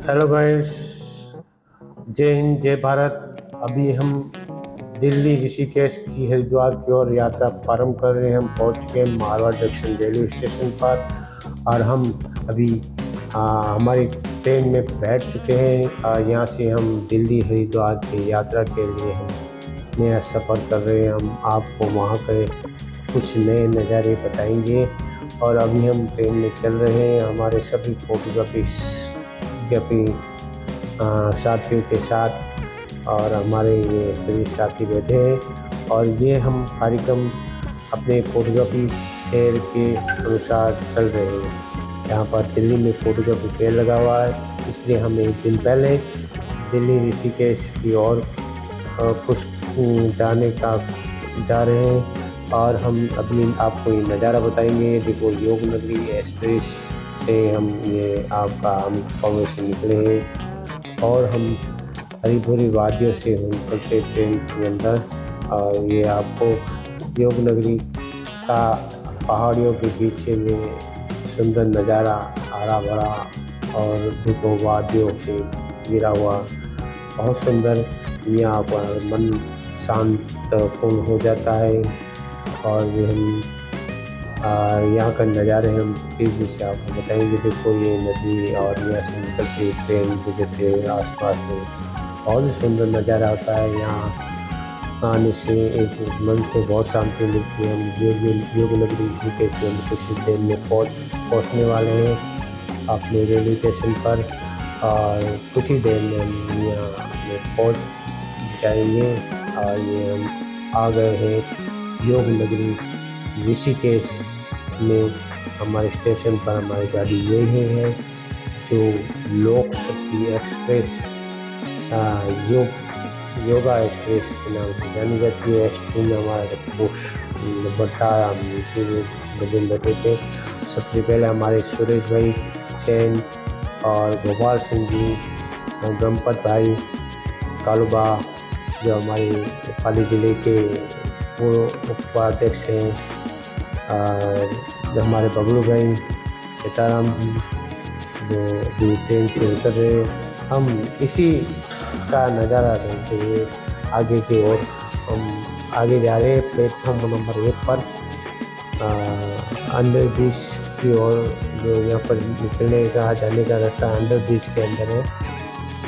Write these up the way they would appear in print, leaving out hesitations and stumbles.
Hello guys. जय हिंद जय भारत। अभी हम दिल्ली ऋषिकेश की हरिद्वार की ओर यात्रा प्रारंभ कर रहे हैं। हम पहुंच चुके हैं मारवाड़ जंक्शन रेलवे स्टेशन पर और हम अभी हमारी ट्रेन में बैठ चुके हैं। यहाँ से हम दिल्ली हरिद्वार की यात्रा के लिए हम नया सफ़र कर रहे हैं। हम आपको वहाँ के कुछ नए नज़ारे बताएंगे और अभी हम ट्रेन में चल रहे हैं हमारे सभी फोटोग्राफी साथियों के साथ और हमारे ये सभी साथी बैठे हैं और ये हम कार्यक्रम अपने फोटोग्राफी फेयर के अनुसार चल रहे हैं। यहाँ पर दिल्ली में फोटोग्राफी फेयर लगा हुआ है, इसलिए हम एक दिन पहले दिल्ली ऋषिकेश की ओर कुछ जाने का जा रहे हैं और हम अभी आपको ये नज़ारा बताएंगे। देखो, योग नगरी एक्सप्रेस से हम ये आपका हम कॉमें से निकले हैं और हम हरी भरी वादियों से निकलते ट्रेन के अंदर और ये आपको योग नगरी का पहाड़ियों के बीच में सुंदर नज़ारा, हरा भरा और देखो वादियों से घिरा हुआ बहुत सुंदर। यहाँ पर मन शांत पूर्ण हो जाता है और ये हम यहाँ का नज़ारे हम तेज़ी से आपको बताएंगे। देखो, ये नदी और यहाँ से निकलती ट्रेन गुजरते हुए आसपास में बहुत ही सुंदर नज़ारा होता है। यहाँ आने से एक मन को बहुत शांति मिलती है। हम योग नगरी ऋषिकेश के कुछ देर में पहुँचने वाले हैं अपने रेलवे स्टेशन पर और कुछ ही देर में हम यहाँ पहुँच जाएंगे। और ये हम आ गए हैं योग नगरी ऋषिकेश में। हमारे स्टेशन पर हमारी गाड़ी यही है जो लोक शक्ति एक्सप्रेस योगा एक्सप्रेस के नाम से जानी जाती है। S2 में हमारा पुष बट्टा हम इसी में बैठे थे। सबसे पहले हमारे सुरेश भाई सेन और गोपाल सिंह जी, गणपत भाई कालूबा जो हमारे पाली जिले के पूर्व उपाध्यक्ष हैं, और हमारे बबलू भाई सीताराम जी जो भी ट्रेन से उतर रहे। हम इसी का नज़ारा देखते हुए आगे की ओर हम आगे जा रहे हैं प्लेटफॉर्म नंबर 1 पर अंडर ब्रिज की ओर। जो यहाँ पर निकलने का जाने का रास्ता अंडर ब्रिज के अंदर है।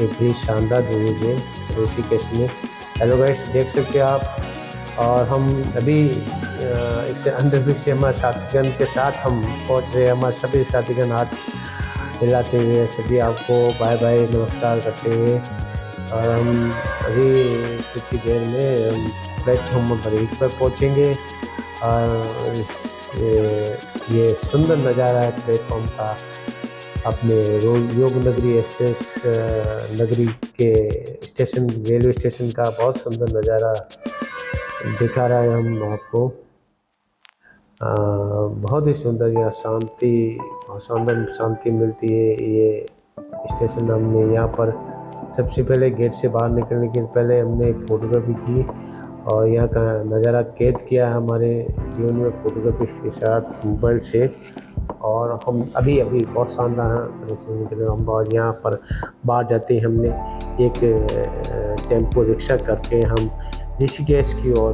ये ब्रिज शानदार ब्रिज है ऋषिकेश में। हेलो गाइस, देख सकते हैं आप। और हम अभी इसे अंडर ब्रिज से हमारे साथीगण के साथ हम पहुंच रहे हैं। हमारे सभी साथीगण हाथ हिलाते हुए सभी आपको बाय बाय नमस्कार करते हुए और हम अभी कुछ ही देर में हम प्लेटफॉर्म नंबर 1 पर पहुंचेंगे। और ये सुंदर नज़ारा है प्लेटफॉर्म का अपने योग नगरी एक्सप्रेस नगरी के स्टेशन रेलवे स्टेशन का बहुत सुंदर नज़ारा दिखा रहा है हम आपको। बहुत ही सुंदर यहाँ शांति मिलती है। ये स्टेशन हमने यहाँ पर सबसे पहले गेट से बाहर निकलने के पहले हमने एक फोटोग्राफी की और यहाँ का नज़ारा कैद किया हमारे जीवन में फोटोग्राफी के साथ मोबाइल से। और हम अभी बहुत शानदार तरह से निकले हम। और यहाँ पर बाहर जाते ही हमने एक टेम्पो रिक्शा करके हम ऋषिकेश की ओर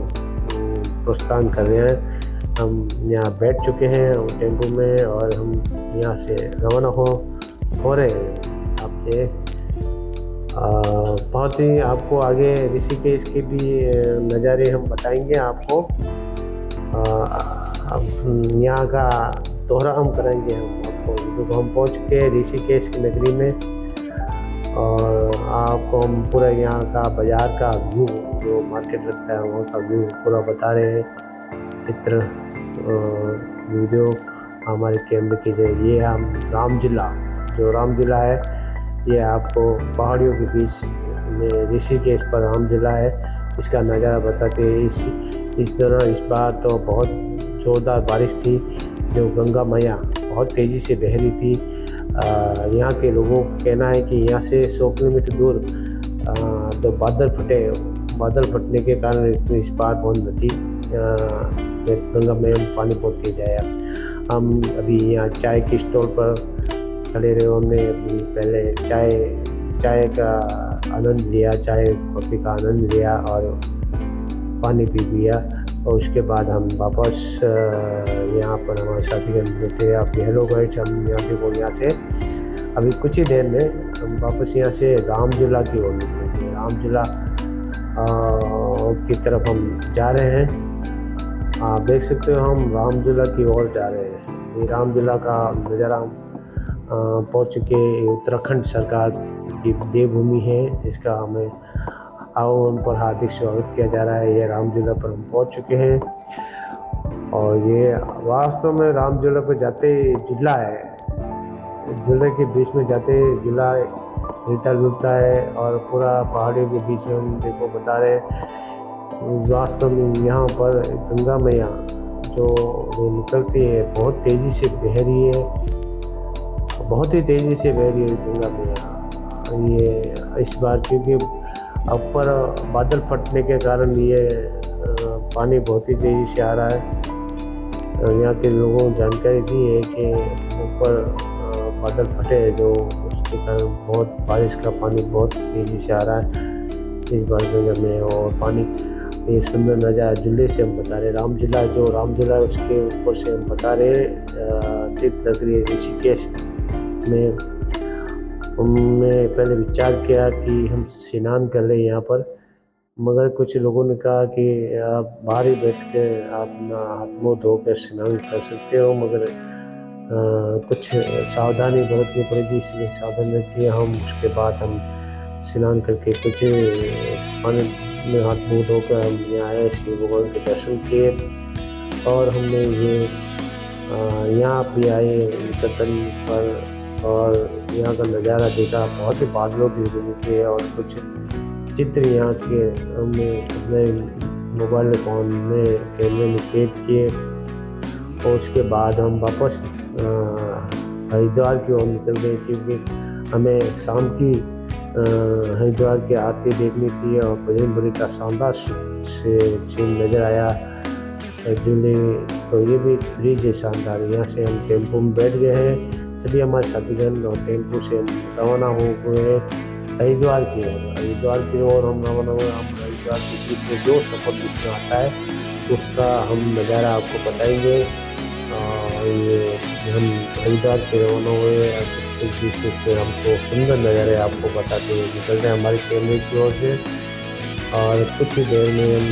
प्रस्थान कर रहे हैं। हम यहाँ बैठ चुके हैं टेम्पो में और हम यहाँ से रवाना हो रहे हैं। आप बहुत ही आपको आगे ऋषिकेश के भी नज़ारे हम बताएंगे आपको। यहाँ का दोहरा हम करेंगे हम आपको। जो हम पहुँच चुके हैं ऋषिकेश की नगरी में और आपको हम पूरा यहाँ का बाज़ार का व्यू जो मार्केट लगता है वहाँ का व्यू पूरा बता रहे हैं। चित्र वीडियो हमारे कैमरे की जाए। ये हम राम जिला है, ये आपको पहाड़ियों के बीच में ऋषिकेश पर राम जिला है, इसका नज़ारा बताते हैं। इस बार तो बहुत ज़ोरदार बारिश थी जो गंगा मैया बहुत तेज़ी से बह रही थी। यहाँ के लोगों का कहना है कि यहाँ से 100 किलोमीटर दूर जो बादल फटने के कारण इस बार बहुत नदी गंगा मैया में पानी बहुत तेज आया। हम अभी यहाँ चाय के स्टॉल पर खड़े रहे। हमने अभी पहले चाय का आनंद लिया, चाय कॉफ़ी का आनंद लिया और पानी पी लिया। और उसके बाद हम वापस यहाँ पर हमारे साथीगण बैठे। आप हेलो गाइड्स, हम यहाँ देखो यहाँ से अभी कुछ ही देर में हम वापस यहाँ से रामझूला की ओर निकलेंगे। रामझूला की तरफ हम जा रहे हैं। आप देख सकते हो हम रामझूला की ओर जा रहे हैं। ये रामझूला का नज़ारा हम पहुँच चुके। उत्तराखंड सरकार की देवभूमि है, जिसका हमें उन पर हार्दिक स्वागत किया जा रहा है। ये रामझूला पर हम पहुंच चुके हैं और ये वास्तव में रामझूला पर जाते झूला है। झूले के बीच में जाते झूला हिलता डुलता है और पूरा पहाड़ियों के बीच में हम देखो बता रहे। वास्तव में यहाँ पर गंगा मैया जो निकलती है बहुत तेज़ी से बह रही है, बहुत ही तेज़ी से बह रही है गंगा मैया। ये इस बार क्योंकि ऊपर बादल फटने के कारण ये पानी बहुत ही तेज़ी से आ रहा है। यहाँ के लोगों को जानकारी दी है कि ऊपर बादल फटे जो उसके कारण बहुत बारिश का पानी बहुत तेज़ी से आ रहा है इस बार गंगा में। और पानी ये सुंदर नज़ारा झूले से हम बता रहे। रामझूला है उसके ऊपर से हम बता रहे। तीर्थ नगरी ऋषिकेश में हमने पहले विचार किया कि हम स्नान कर लें यहाँ पर, मगर कुछ लोगों ने कहा कि आप बाहर ही बैठ कर आप अपना हाथ मुँह धो कर स्नान कर सकते हो, मगर कुछ सावधानी बरतनी पड़ेगी, इसलिए सावधानी रखिए। हम उसके बाद हम स्नान करके कुछ पानी में हाथ मुँह धोकर हम यहाँ आए, शिव भगवान के दर्शन किए। और हमने ये यहाँ भी आए निकटन पर और यहाँ का नज़ारा देखा। बहुत से बादलों की थे और कुछ चित्र यहाँ के हमने अपने मोबाइल फ़ोन में कैमरे में कैद किए। और उसके बाद हम वापस हरिद्वार की ओर निकल गए, क्योंकि हमें शाम की हरिद्वार की आरती देखनी थी और बजरंगबली का शानदार सीन नज़र आया झूले। तो ये भी ब्रिज है शानदार। यहाँ से हम टेम्पो में बैठ गए हैं सभी हमारे साथीगण और टेम्पो से हम रवाना हो गए हरिद्वार की ओर हम रवाना हुए। हम हरिद्वार के बीच में जो सफ़र बीच में आता है उसका हम नज़ारा आपको बताएंगे। ये हम हरिद्वार के रवाना हुए और कुछ बीच में हमको सुंदर नज़ारे आपको बताते हुए निकल रहे हैं हमारे कैमरे की ओर से। और कुछ ही देर में हम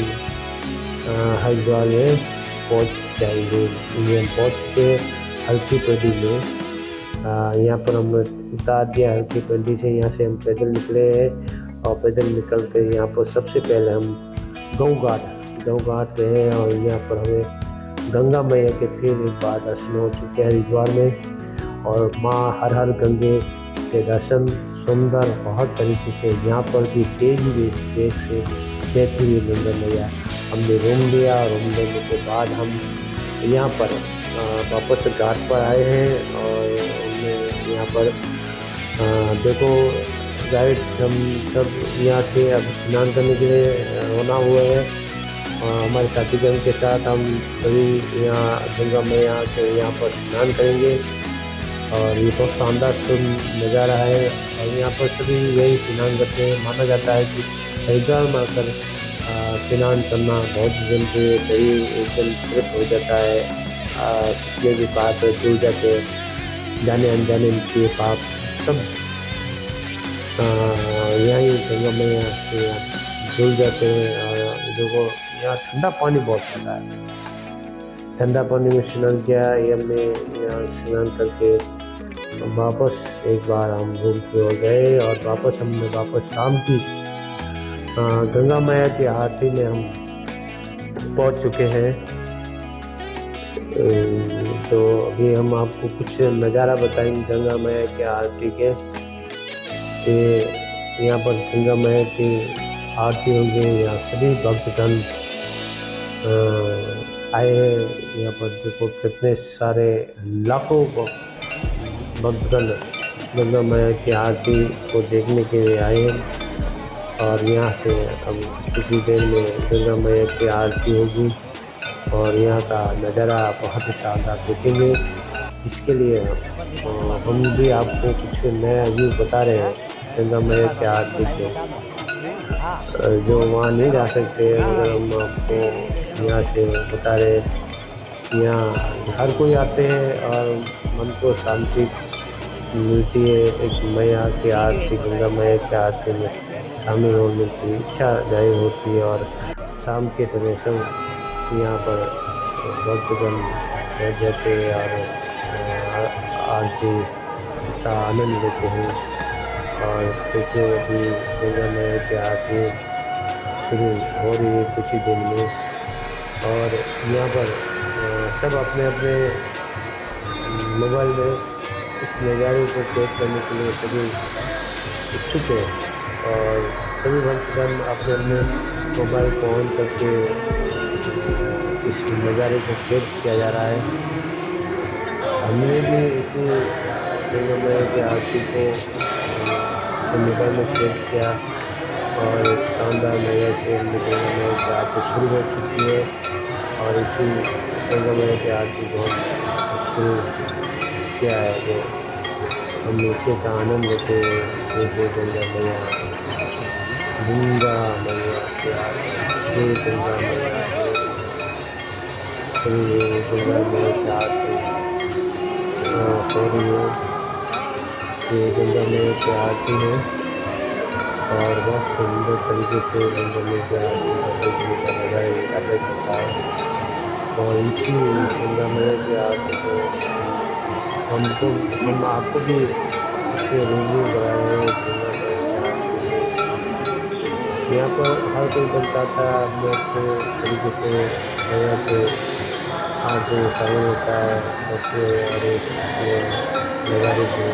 हरिद्वार में पहुँच जाएंगे। हम पहुँच चुके हल्की पेड़ी में। यहाँ पर हमने उतार दिया हल्की पेड़ी से। यहाँ से हम पैदल निकले हैं और पैदल निकल कर यहाँ पर सबसे पहले हम गऊ घाट गए हैं और यहाँ पर हमें गंगा मैया के फिर एक बार दर्शन हो चुके हैं हरिद्वार में। और माँ हर हर गंगे के दर्शन सुंदर बहुत तरीके से यहाँ पर भी तेज वेग से बहती हुई गंगा मैया। हमने रूम लिया। रूम लेने के बाद हम यहाँ पर वापस घाट पर आए हैं और यहाँ पर देखो गाइड्स, हम सब यहाँ से अब स्नान करने के लिए रवाना हुए हैं। हमारे साथीगण के साथ हम सभी यहाँ गंगा मैया के यहाँ पर स्नान करेंगे और ये बहुत शानदार नज़ारा है। और यहाँ पर सभी यही स्नान करते हैं। माना जाता है कि हरिद्वार में आकर स्नान करना बहुत जल्दी सही एकदम तृप्त हो जाता है। सत्य के पाप धुल जाते हैं, जाने अनजाने के पाप सब यहीं गंगा मैया से धुल जाते हैं। और देखो यहाँ ठंडा पानी बहुत आता है। ठंडा पानी में स्नान किया। ये हमने यहाँ स्नान करके वापस एक बार हम रूम की ओर गए और हमने वापस शाम की गंगा मैया की आरती में हम पहुंच चुके हैं। तो अभी हम आपको कुछ नज़ारा बताएंगे गंगा मैया की आरती के। यहाँ पर गंगा मैया की आरती होंगे। यहाँ सभी भक्तगण आए हैं। यहाँ पर देखो कितने सारे लाखों भक्तगण गंगा मैया की आरती को देखने के लिए आए हैं। और यहाँ से अब कुछ ही देर में गंगा मैया की आरती होगी और यहाँ का नज़ारा बहुत ही शानदार देखेंगे, जिसके लिए तो हम भी आपको कुछ नया व्यू बता रहे हैं गंगा मैया के आरती के। जो वहाँ नहीं जा सकते मगर हम आपको यहाँ से बता रहे हैं। यहाँ हर कोई आते हैं और मन को शांति मिलती है। एक मैया की आरती, गंगा मैया की आरती में शामिल होने की इच्छा जाहिर होती है। और शाम के समय सब यहाँ पर भक्तगण बैठ जाते हैं और आरती का आनंद लेते हैं। और देखिए अभी गंगा मैया की आरती शुरू हो रही है कुछ ही दिन में। और यहाँ पर सब अपने अपने मोबाइल में इस नज़ारे को कैद करने के लिए सभी इच्छुक हैं। और सभी भक्तगण अपने अपने मोबाइल को ऑन करके इस नज़ारे को कैद किया जा रहा है। हमने भी इसी गंगा मैया की आरती को मोबाइल में कैद किया और शानदार नज़ारे से गंगा मैया की आरती शुरू हो चुकी है। और इसी गंगा मैया की आरती को हम शुरू किया है जो हम इसी का आनंद लेते हैं। जैसे गंगा मैया, गंगा मैया की आरती, जय गंगा मैया, सभी गंगा मैया की आरती हो रही है। ये गंगा मैया की आरती है और बहुत सुंदर तरीके से गंगा मैया की आरती का देखने का नज़ारा अलग होता है। और इसी गंगा मैया की आरती को हम आपको भी इससे रूबरू कराए हैं। गंगा मैया की आरती से यहाँ पर हर कोई बनता था अपने अपने तरीके से मैया के आरती में शामिल होता है। और इस नज़ारे को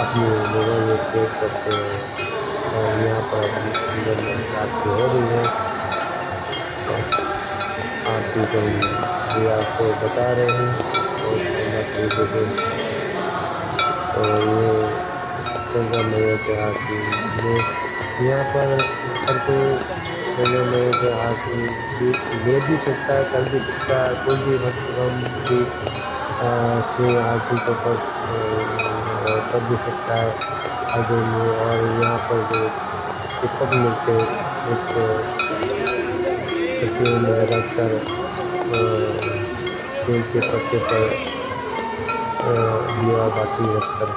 अपनी मोबाइल में कैद करते हैं। और यहाँ पर अंदर में आरती हो रही है। आरती को भी आपको बता रहे हैं और शानदार तरीके से। और ये गंगा मैया की आरती में यहाँ पर हर कोई गंगा मैया की आरती ले भी सकता है, कर भी सकता है। कोई भी भक्तगण भी से आरती को कर भी सकता है आगे में। और यहाँ पर जो टिकट मिलते एक पत्तियों में रखकर पेड़ के पत्ते पर दिया बाती रखकर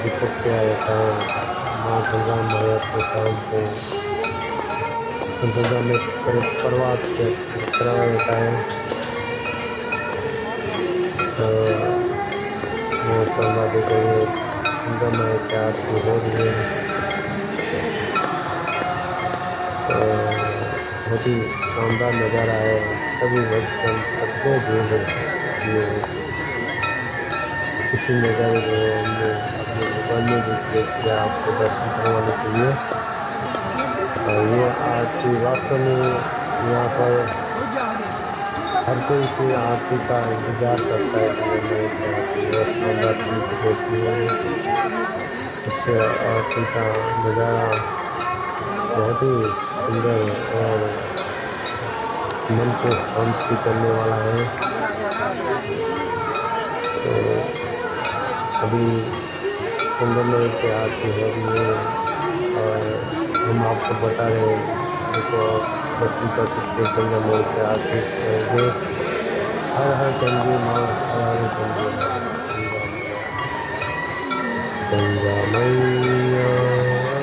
दीपक किया जाता है। माँ गंगा मैया को शाम को गंगा में प्रवाह कराया जाता है। वो संवाद गंगा मैया की आरती हो रही है। बहुत ही शानदार नज़ारा है। सभी भक्तगण कतने भीड़ है। इसी नज़ारे को हमने अपने मोबाइल में भी क्लिक किया आपको दर्शन करवाने के लिए। और ये आरती वास्तव में यहाँ पर हर कोई इसी आरती का इंतज़ार करता है कि वह शानदार तरीके से होती है। इस आरती का नज़ारा बहुत ही सुंदर और मन को शांति करने वाला है। तो अभी गंगा मैया की आरती हो रही है और हम आपको बता रहे हैं। देखो दर्शन कर सकते हैं गंगा मैया की आरती करेंगे। हर हर गंगे माँ, हर हर गंगे माँ, गंगा मैया,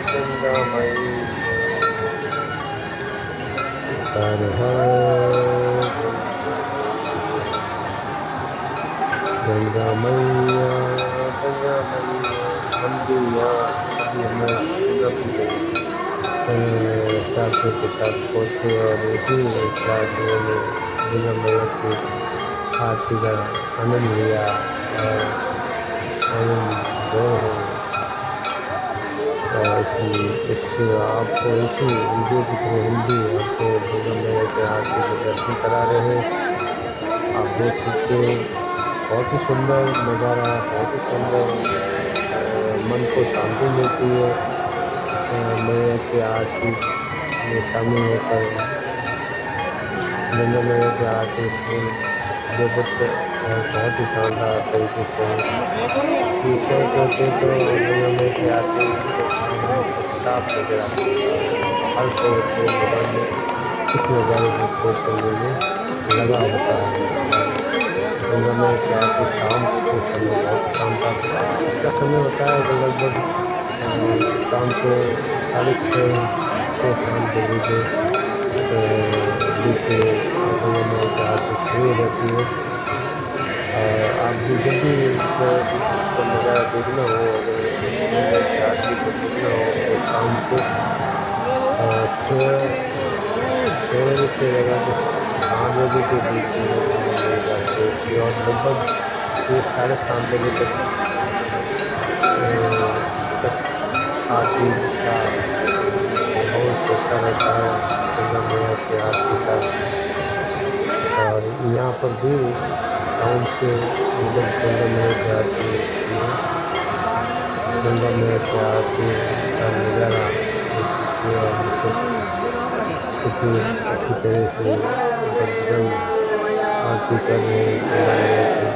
गंगा मैया, हर हर गंगा मैया, गंगा मैया। हम भी यहाँ सभी हमें गंगा पूजन साथियों के साथ पहुँचे और इसी साथ में गंगा मैया की आरती का आनंद लिया और आनंद इससे आपको इसी वीडियो की थ्रू हम भी आपको गंगा मैया के आरती के दर्शन करा रहे हैं। आप देख सकते हैं बहुत ही सुंदर नज़ारा, बहुत ही सुंदर, मन को शांति मिलती है। मैया की आरती में शामिल होकर गंगा मैया की आरती वाद्यपुत्र और बहुत ही शानदार तरीके से इस साइड होते तो गंगा में की आरती तो सामने से साफ नजर आती है। हर कोई अपने मैदान में इस नज़ारे को खोज करने में लगा होता है। गंगा में की आरती शाम को समय बहुत शाम का इसका समय होता है लगभग शाम को 6:30 से शाम के बीच में गंगा में की आरती शुरू हो जाती है। और आप भी जब भी इसका नज़ारा देखना हो, अगर गंगा की आरती को देखना हो तो शाम को 6 बजे से लगा के 7 बजे के बीच में मिल जाती है और लगभग ये 7:30 बजे तक आरती का माहौल चलता रहता है गंगा मैया की आरती का। और यहाँ पर भी साउंड से मतलब गंगा मैया की आरती गंगा मैया की आरती का नज़ारा देख सकते हैं और इसे कितनी अच्छी तरह से रंग आरती कर रहे हैं गंगा मैया की।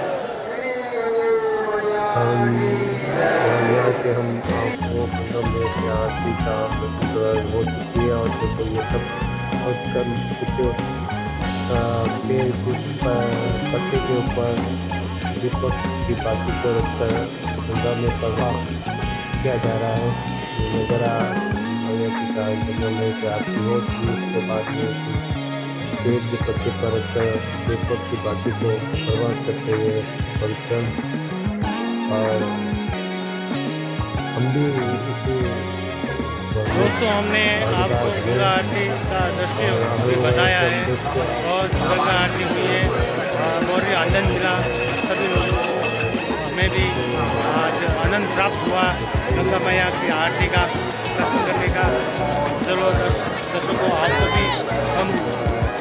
यहाँ के हम आपको गंगा मैया की आरती का दर्शन हो चुकी है और देखो ये सब और कल कुछ पेड़ के पत्ते के ऊपर दीपक की बाती को रखकर गंगा में प्रवाह किया जा रहा है। ये नज़ारा गंगा मैया की आरती हो चुकी उसके बाद में पेड़ के पत्ते पर रखकर दीपक की बाती को प्रवाह करते हुए पवित्र और हम भी इसी दोस्तों हमने आपको गंगा आरती का दृश्य भी बताया है और गंगा आरती हुई है बहुत ही आनंद मिला सभी लोगों को। हमें भी आज आनंद प्राप्त हुआ गंगा मैया की आरती का दर्शन करने का। चलो दर्शकों आपको भी हम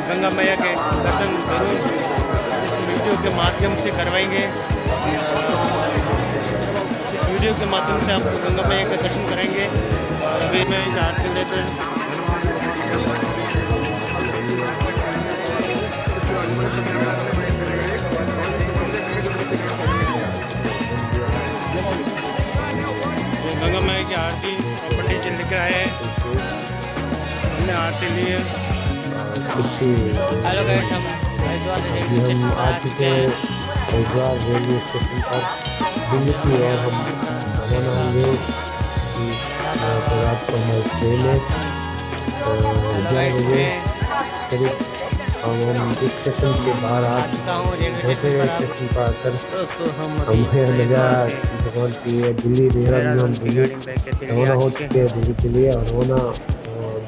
गंगा मैया के दर्शन जरूर इस वीडियो के माध्यम से करवाएंगे। इस वीडियो के माध्यम से आपको गंगा मैया का दर्शन कराएंगे। अभी मैं इस आरती लेते हैं। गंगा मैया की आरती पंडित जी लेकर आए हैं, हमने आरती ली है। कुछ हम आ चुके हैं हरिद्वार रेलवे स्टेशन पर दिल्ली की और हम रवाना होंगे रात को हमारी ट्रेन है तो 11 बजे करीब हम स्टेशन के बाहर आ चुके हैं। स्टेशन पर आकर हमें नज़ारा भगवान की दिल्ली देहरादून हम दिल्ली रवाना हो चुके हैं दिल्ली के लिए और रवाना